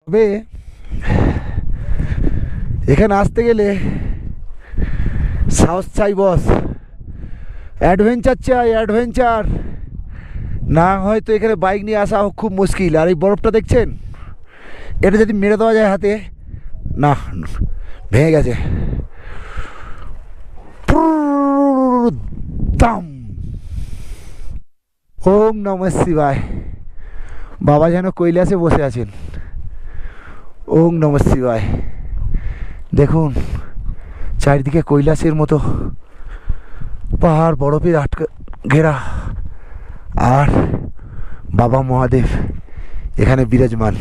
তবে এখানে আসতে গেলে সাহস চাই বস, অ্যাডভেঞ্চার চাই, অ্যাডভেঞ্চার। না হয়তো এখানে বাইক নিয়ে আসা খুব মুশকিল। আর এই বরফটা দেখছেন, এটা যদি মেরে দেওয়া যায় হাতে, না ভেঙে গেছে দাম। ওম নমঃ শিবায়। বাবা যেন কৈলাসে বসে আছেন। ওম নমঃ শিবায়। দেখুন চারিদিকে কৈলাসের মতো পাহাড় বরফে ঘেরা, আর বাবা মহাদেব এখানে বিরাজমান।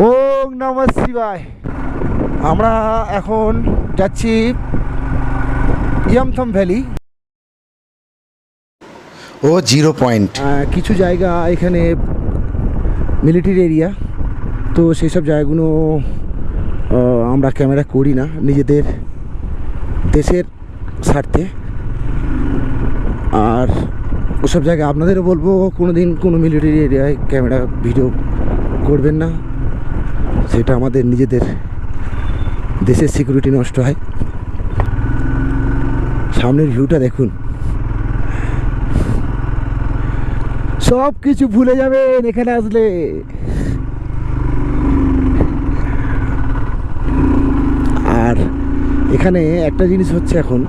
ওম নমঃ শিবায়। আমরা এখন যাচ্ছি ইয়ামথম ভ্যালি। ও 0 পয়েন্ট। কিছু জায়গা এখানে মিলিটারি এরিয়া, তো সেই সব জায়গাগুলো আমরা ক্যামেরা করি না নিজেদের দেশের স্বার্থে। আর ওসব জায়গায় আপনাদেরও বলবো কোনো দিন কোনো মিলিটারি এরিয়ায় ক্যামেরা ভিডিও করবেন না, সেটা আমাদের নিজেদের দেশের সিকিউরিটি নষ্ট হয়। সামনের ভিউটা দেখুন, সব কিছু ভুলে যাবেন এখানে আসলে। আর এখানে একটা জিনিস হচ্ছে, এখন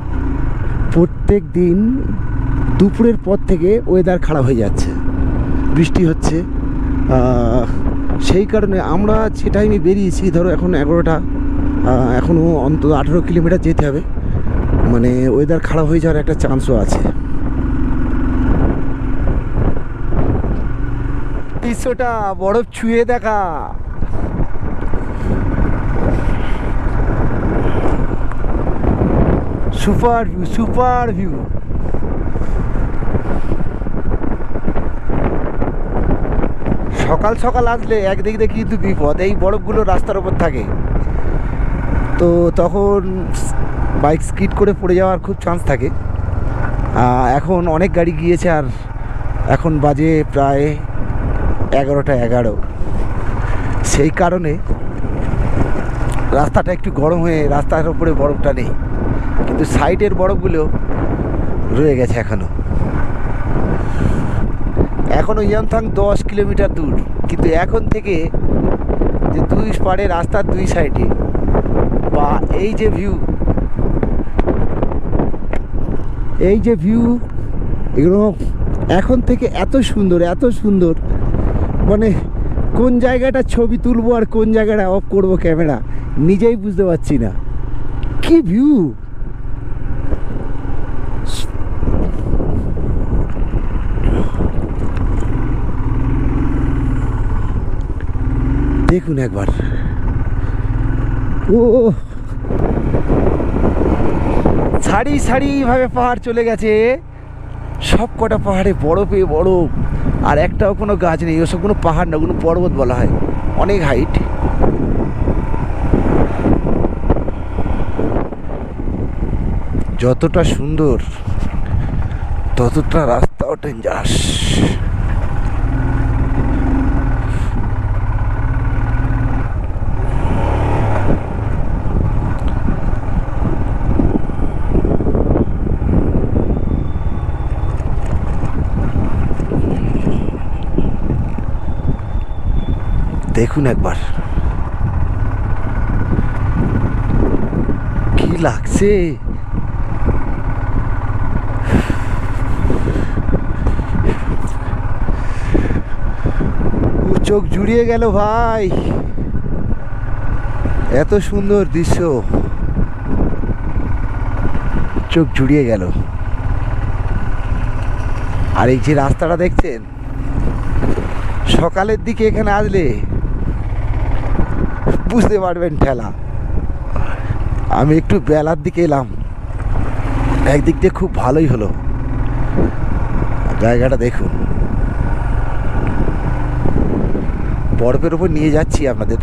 প্রত্যেক দিন দুপুরের পর থেকে ওয়েদার খারাপ হয়ে যাচ্ছে, বৃষ্টি হচ্ছে। সেই কারণে আমরা যে টাইমে বেরিয়েছি, ধরো এখন 11টা, এখনও অন্তত 18 কিলোমিটার যেতে হবে, মানে ওয়েদার খারাপ হয়ে যাওয়ার একটা চান্সও আছে। দৃশ্যটা বরফ ছুঁয়ে দেখা, সুপার ভিউ, সুপার ভিউ। সকাল সকাল আসলে একদিক দিয়ে কিন্তু বিপদ, এই বরফগুলো রাস্তার ওপর থাকে, তো তখন বাইক স্কিড করে পড়ে যাওয়ার খুব চান্স থাকে। এখন অনেক গাড়ি গিয়েছে, আর এখন বাজে প্রায় 11টা 11। সেই কারণে রাস্তাটা একটু গরম হয়ে রাস্তার উপরে বরফটা নেই, কিন্তু সাইডের বরফগুলো রয়ে গেছে এখনও ইয়ামথাং 10 কিলোমিটার দূর। কিন্তু এখন থেকে যে দুই পাড়ে রাস্তার দুই সাইডে বা এই যে ভিউ, এগুলো এখন থেকে এত সুন্দর, এত সুন্দর, মানে কোন জায়গাটা ছবি তুলবো আর কোন জায়গাটা অফ করবো ক্যামেরা নিজেই বুঝতে পারছি না। কি ভিউ! দেখুন একবার, ও সারি সারি ভাবে পাহাড় চলে গেছে, সব কটা পাহাড়ে বরফে বরফ, আর একটাও কোনো গাছ নেই। ওসব কোনো পাহাড় না, কোনো পর্বত বলা হয়, অনেক হাইট। যতটা সুন্দর ততটা রাস্তাও ডেঞ্জারাস। দেখুন একবার কি লাগছে, চোখ জুড়িয়ে গেল ভাই, এত সুন্দর দৃশ্য, চোখ জুড়িয়ে গেল। আর এই যে রাস্তাটা দেখছেন, সকালের দিকে এখানে আসলে বুঝতে পারবেন ঠেলা। আমি একটু বেলার দিকে এলাম, একদিক দিয়ে খুব ভালোই হলো। জায়গাটা দেখুন, বরফের উপর নিয়ে যাচ্ছি আপনাদের,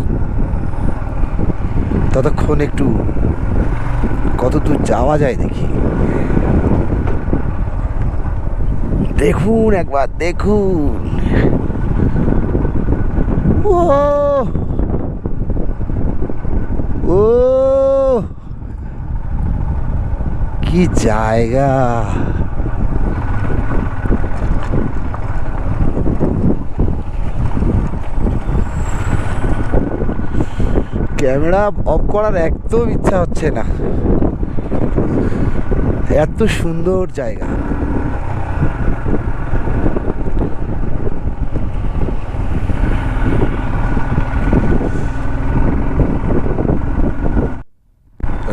ততক্ষণ একটু কত দূর যাওয়া যায় দেখি। দেখুন একবার, দেখুন, ও কি জায়গা! ক্যামেরা অফ করার একদম ইচ্ছা হচ্ছে না, এত সুন্দর জায়গা।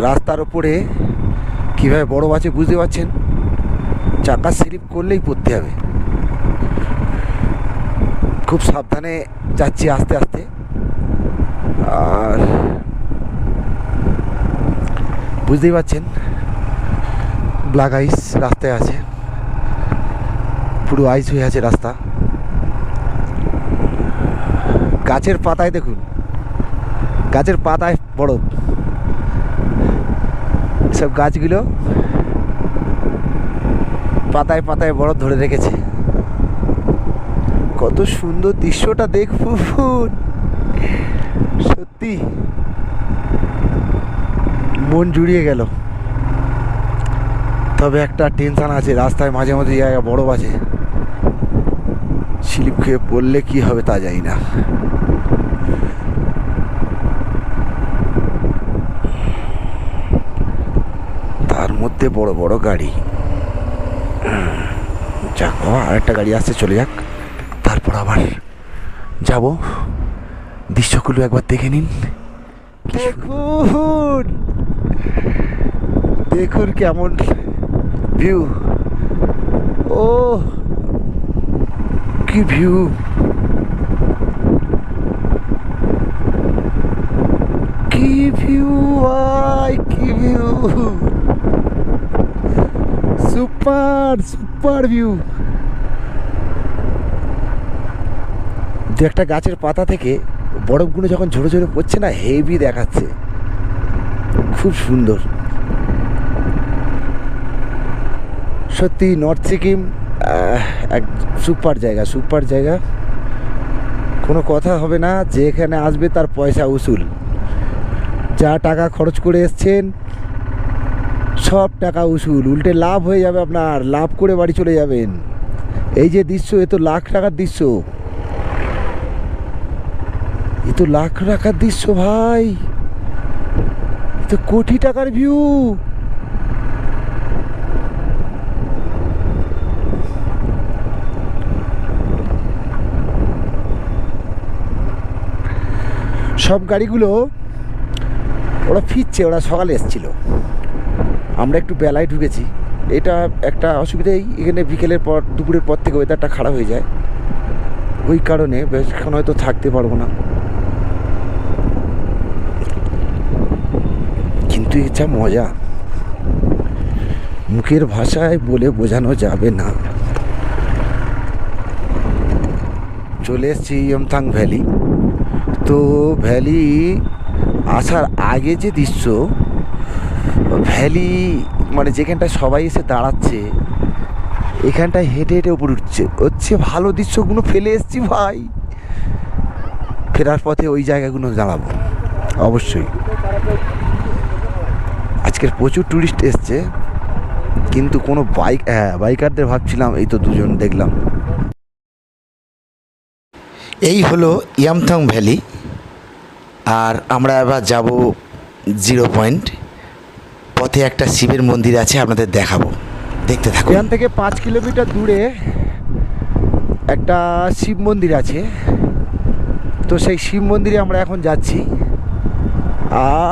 রাস্তার উপরে কীভাবে বড় আছে বুঝতে পারছেন, চাকা স্লিপ করলেই পড়তে হবে। খুব সাবধানে যাচ্ছি, আস্তে আস্তে। আর বুঝতেই পারছেন ব্ল্যাক আইস রাস্তায় আছে, পুরো আইস হয়ে আছে রাস্তা। গাছের পাতায় দেখুন, গাছের পাতায় বরফ। সব গাছগুলো পাতায় পাতায় বরফ ধরে রেখেছে। কত সুন্দর দৃশ্যটা দেখুন, সত্যি মন জুড়িয়ে গেল। তবে একটা টেনশন আছে, রাস্তায় মাঝে মাঝে জায়গা বরফ আছে, স্লিপ খেয়ে পড়লে কি হবে তা জানি না। তার মধ্যে বড় বড় গাড়ি। যাক, আরেকটা গাড়ি আসছে, চলে যাক, তারপর আবার যাব। দৃশ্যগুলো একবার দেখে নিন। দেখুন দেখুন কেমন ভিউ! ও কি ভিউ! কি ভিউ ভাই, কি ভিউ! Super super view! দু একটা গাছের পাতা থেকে বরফগুলো যখন ঝরে ঝরে পড়ছে না, হেভি দেখাচ্ছে, খুব সুন্দর। সত্যি নর্থ সিকিম এক সুপার জায়গা, সুপার জায়গা, কোনো কথা হবে না। যেখানে আসবে তার পয়সা উসুল। যা টাকা খরচ করে এসছেন সব টাকা উসুল, উল্টে লাভ হয়ে যাবে আপনার, লাভ করে বাড়ি চলে যাবেন। এই যে দৃশ্য, এ তো লাখ টাকার দৃশ্য, এ তো লাখ টাকার দৃশ্য ভাই, এ তো কোটি টাকার ভিউ। সব গাড়িগুলো ওরা ফিরছে, ওরা সকালে এসেছিল, আমরা একটু বেলায় ঢুকেছি। এটা একটা অসুবিধাই, এখানে বিকেলের পর, দুপুরের পর থেকে ওয়েদারটা খারাপ হয়ে যায়, ওই কারণে বেশক্ষণ হয়তো থাকতে পারবো না। কিন্তু এটা মজা, মুখের ভাষায় বলে বোঝানো যাবে না। চলে এসেছি ইয়মথাং ভ্যালি। তো ভ্যালি আসার আগে যে দৃশ্য, ভ্যালি মানে যেখানটায় সবাই এসে দাঁড়াচ্ছে, এখানটায় হেঁটে হেঁটে উপরে হচ্ছে ভালো দৃশ্যগুলো ফেলে এসেছি ভাই। ফেরার পথে ওই জায়গাগুলো দাঁড়াবো অবশ্যই। আজকের প্রচুর ট্যুরিস্ট এসছে, কিন্তু কোনো বাইকারদের ভাবছিলাম, এই তো দুজন দেখলাম। এই হলো ইয়ামথং ভ্যালি। আর আমরা এবার যাব 0 পয়েন্ট। পথে একটা শিবের মন্দির আছে, আপনাদের দেখাবো, দেখতে থাকুন। এখান থেকে 5 কিলোমিটার দূরে একটা শিব মন্দির আছে। তো সেই শিব মন্দিরে আমরা এখন যাচ্ছি।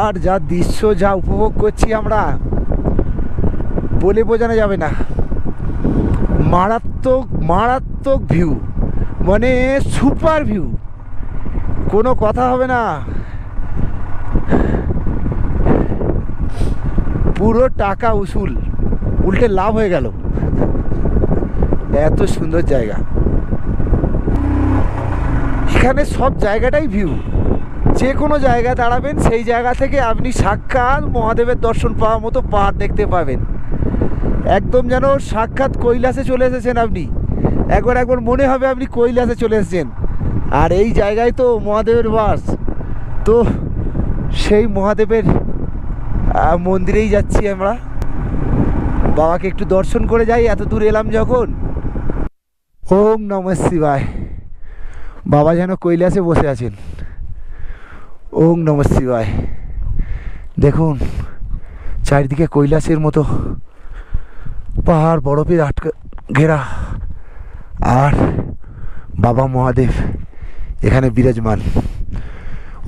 আর যা দৃশ্য, যা উপভোগ করছি আমরা, বলে বোঝানো যাবে না। মারাত্মক মারাত্মক ভিউ, মানে সুপার ভিউ, কোনো কথা হবে না। পুরো টাকা উসুল, উল্টে লাভ হয়ে গেল। এত সুন্দর জায়গা, এখানে সব জায়গাটাই ভিউ। যে কোনো জায়গায় দাঁড়াবেন, সেই জায়গা থেকে আপনি সাক্ষাৎ মহাদেবের দর্শন পাওয়ার মতো পাহাড় দেখতে পাবেন। একদম যেন সাক্ষাৎ কৈলাসে চলে এসেছেন আপনি। একবার মনে হবে আপনি কৈলাসে চলে এসেছেন। আর এই জায়গায় তো মহাদেবের বাস। তো সেই মহাদেবের মন্দিরেই যাচ্ছি আমরা। বাবাকে একটু দর্শন করে যাই, এত দূর এলাম যখন। ওম নমঃ শিবায়। বাবা যেন কৈলাসে বসে আছেন। ওম নমঃ শিবায়। দেখুন চারিদিকে কৈলাসের মতো পাহাড় বরফে আটকা ঘেরা, আর বাবা মহাদেব এখানে বিরাজমান।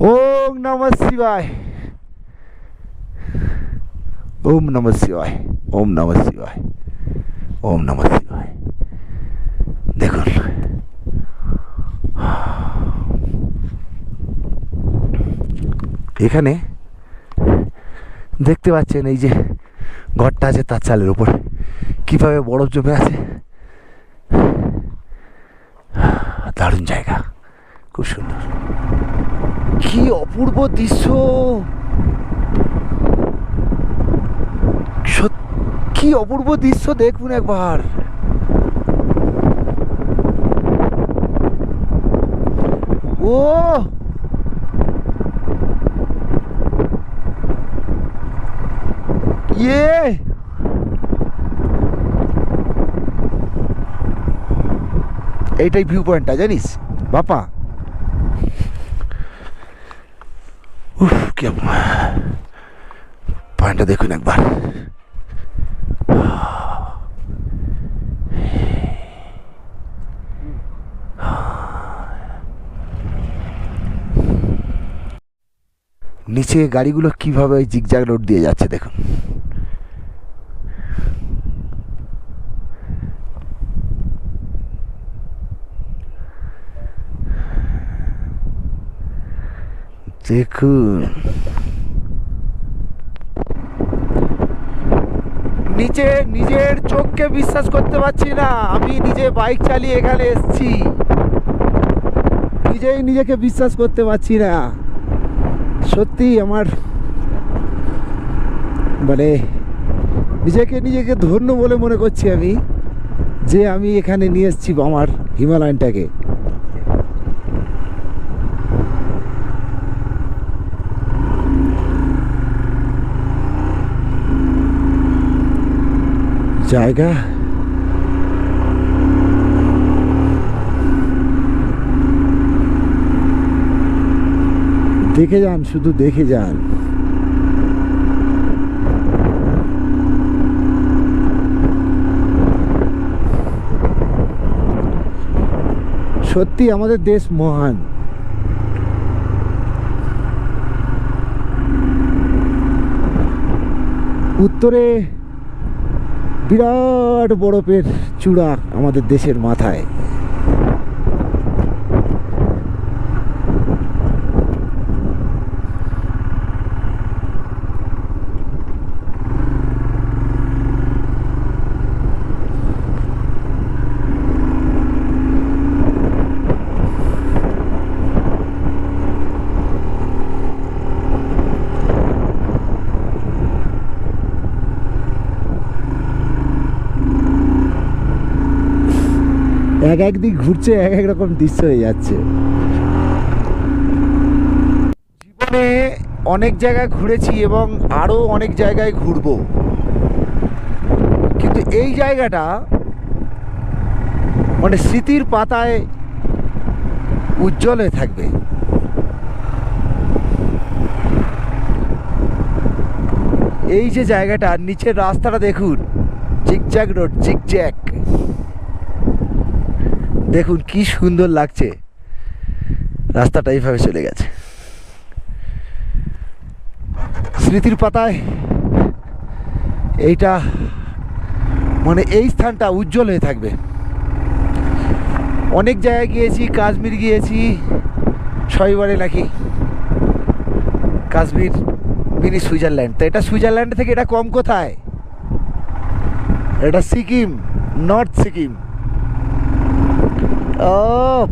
ওম নমঃ শিবায়। ওম নমঃ শিবায়। ওম নমঃ শিবায়। ওম নমঃ শিবায়। দেখুন এখানে দেখতে পাচ্ছেন এই যে ঘরটা আছে তার চালের উপর কিভাবে বরফ জমে আছে। দারুণ জায়গা, খুব সুন্দর, কি অপূর্ব দৃশ্য, কি অপূর্ব দৃশ্য দেখুন একবার। ও ইয়ে, এইটাই ভিউ পয়েন্টটা জানিস বাপা। উফ কি পয়েন্টটা দেখুন একবার। নিচে গাড়িগুলো কিভাবে ওই জিগজ্যাগ রোড দিয়ে যাচ্ছে দেখুন। দেখুন নিচে নিজের চোখকে বিশ্বাস করতে পারছি না। আমি নিজে বাইক চালিয়ে এখানে এসেছি, নিজেই নিজেকে বিশ্বাস করতে পারছি না। সত্যি আমার মানে নিজেকে ধন্য বলে মনে করছি আমি, যে আমি এখানে নিয়ে এসেছি আমার হিমালয়ানটাকে। জায়গা দেখে যান, শুধু দেখে যান। সত্যি আমাদের দেশ মহান। উত্তরে বিরাট বরফের চূড়া আমাদের দেশের মাথায়। এক দিক ঘুরছে, এক রকম দৃশ্য হয়ে যাচ্ছে। জীবনে অনেক জায়গায় ঘুরেছি এবং আরও অনেক জায়গায় ঘুরবো, কিন্তু এই জায়গাটা মানে স্মৃতির পাতায় উজ্জ্বল হয়ে থাকবে। এই যে জায়গাটা, নিচের রাস্তাটা দেখুন, জিগজ্যাগ রোড, জিগজ্যাগ দেখুন কি সুন্দর লাগছে। রাস্তাটা এইভাবে চলে গেছে, স্মৃতির পাতায় এইটা মানে এই স্থানটা উজ্জ্বল হয়ে থাকবে। অনেক জায়গায় গিয়েছি, কাশ্মীর গিয়েছি, সবাই নাকি কাশ্মীর মিনি সুইজারল্যান্ড, তো এটা সুইজারল্যান্ড থেকে এটা কম কোথায়? এটা সিকিম, নর্থ সিকিম। ও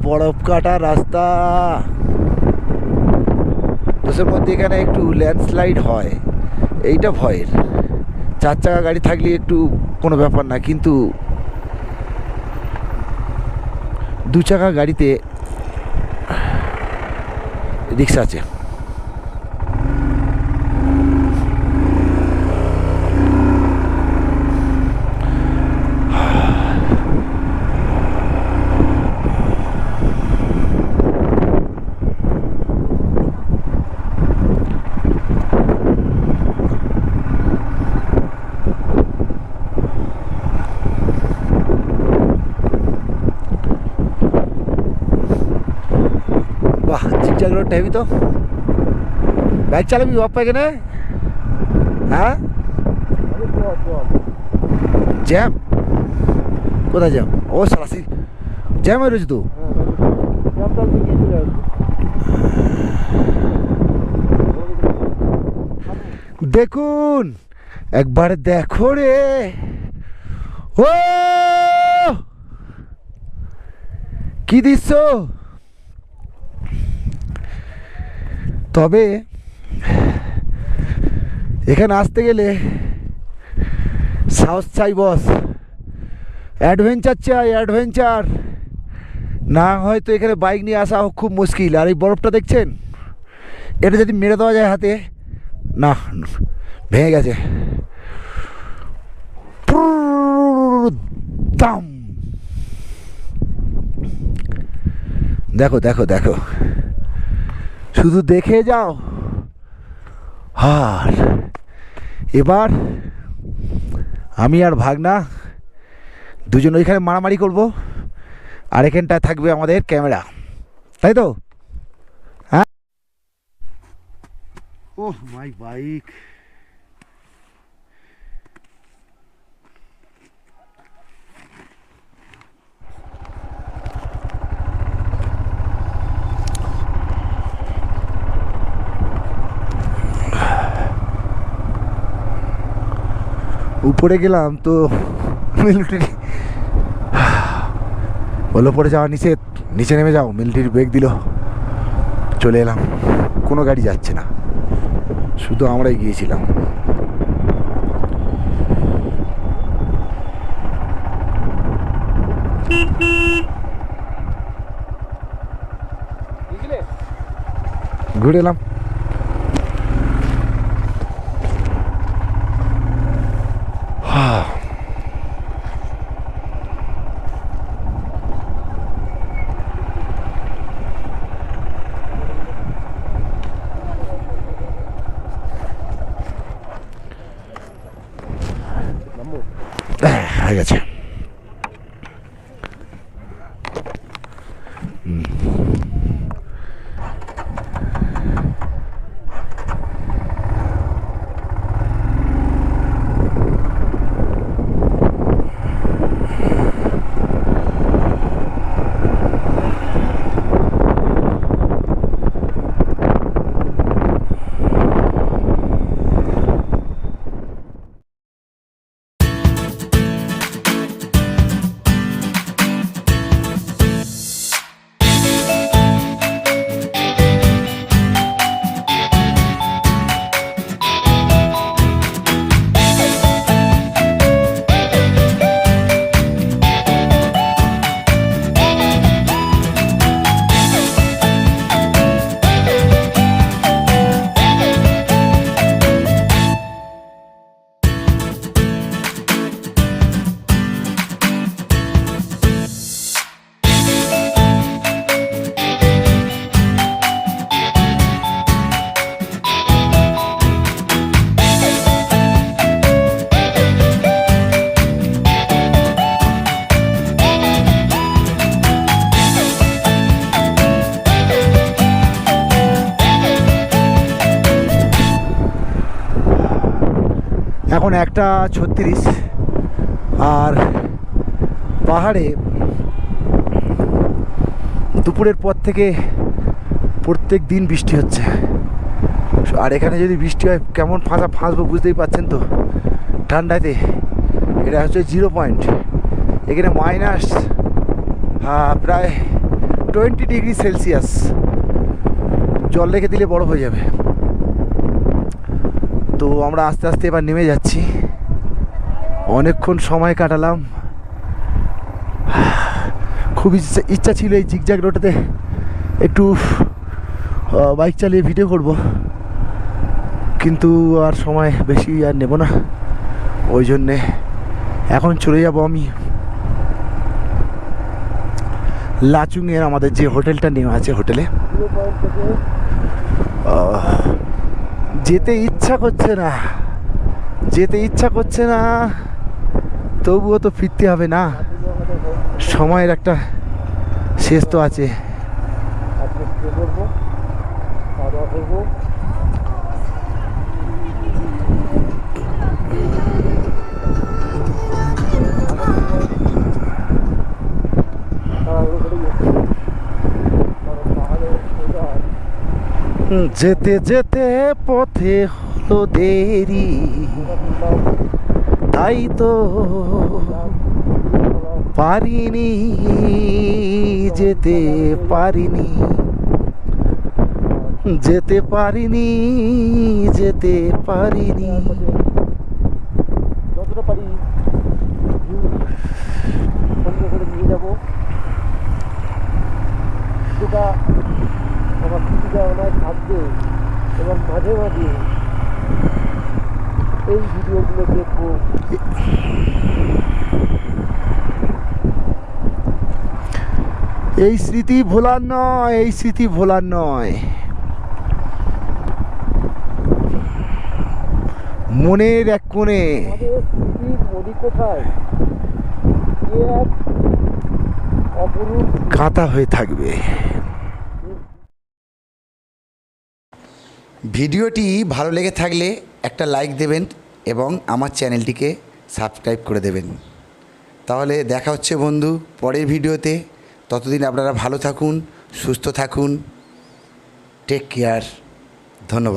বরফ কাটা রাস্তা, দেশের মধ্যে এখানে একটু ল্যান্ডস্লাইড হয়, এইটা ভয়ের। 4 চাকা গাড়ি থাকলে একটু কোনো ব্যাপার না, কিন্তু 2 চাকা গাড়িতে রিক্সা আছে। জ্যামটা হেবি তো। বাইক চালাবি বাপ্পা এখানে? হ্যাঁ জ্যাম কোথায় জ্যাম? ও সারাসি জ্যাম হয়ে রয়েছে তো। দেখুন একবার দেখো রে, ও কি দৃশ্য। তবে এখানে আসতে গেলে সাহস চাই বস, অ্যাডভেঞ্চার চাই, অ্যাডভেঞ্চার না হয়তো এখানে বাইক নিয়ে আসা খুব মুশকিল। আর এই বরফটা দেখছেন, এটা যদি মেরে দেওয়া যায় হাতে, না ভেঙে গেছে দাম। দেখো দেখো দেখো, শুধু দেখে যাও। আর এবার আমি আর ভাগনা দুজন ওইখানে মারামারি করব, আর এখানটায় থাকবে আমাদের ক্যামেরা, তাই তো? হ্যাঁ, ওহ মাই বাইক। উপরে গেলাম তো মিলিটারি বললো পরে যাওয়া নিষেধ, নিচে নেমে যাও। মিলিটারি ব্রেক দিল, চলে এলাম। কোনো গাড়ি যাচ্ছে না, শুধু আমরাই গিয়েছিলাম। ঘুরে এলাম। হয়ে গেছে। এখন 1:36, আর পাহাড়ে দুপুরের পর থেকে প্রত্যেক দিন বৃষ্টি হচ্ছে। আর এখানে যদি বৃষ্টি হয় কেমন ফাঁসবো বুঝতেই পারছেন তো। ঠান্ডাতে এটা হচ্ছে 0 পয়েন্ট, এখানে মাইনাস প্রায় 20 ডিগ্রি সেলসিয়াস। জল রেখে দিলে বরফ হয়ে যাবে। তো আমরা আস্তে আস্তে এবার নেমে যাচ্ছি। অনেকক্ষণ সময় কাটালাম, খুব ইচ্ছা ছিল এই জিগজ্যাগ রোডেতে একটু বাইক চালিয়ে ভিডিও করব, কিন্তু আর সময় বেশি আর নেব না। ওই জন্যে এখন চলে যাব আমি লাচুংয়ের আমাদের যে হোটেলটা নেওয়া আছে, হোটেলে। যেতে ইচ্ছা করছে না, তবুও তো ফিরতে হবে না, সময়ের একটা শেষ তো আছে। যাবো। যেতে যেতে পথে হলো দেরি, তাই তো পারিনি, যেতে পারিনি, যেতে পারিনি, যেতে পারিনি। যতটা পারি সঙ্গে করে নিয়ে যাবো। যেটা আমার সুবিধা অনেক থাকবে এবং মাঝে মাঝে এই ভিডিওগুলো দেখবো। এই স্মৃতি ভোলার নয়, এই স্মৃতি ভোলার নয়। মনের এক কোণে কাঁথা হয়ে থাকবে। ভিডিওটি ভালো লেগে থাকলে একটা লাইক দেবেন এবং আমার চ্যানেলটিকে সাবস্ক্রাইব করে দেবেন। তাহলে দেখা হচ্ছে বন্ধু পরের ভিডিওতে। ততদিন আপনারা ভালো থাকুন, সুস্থ থাকুন। Take care. ধন্যবাদ।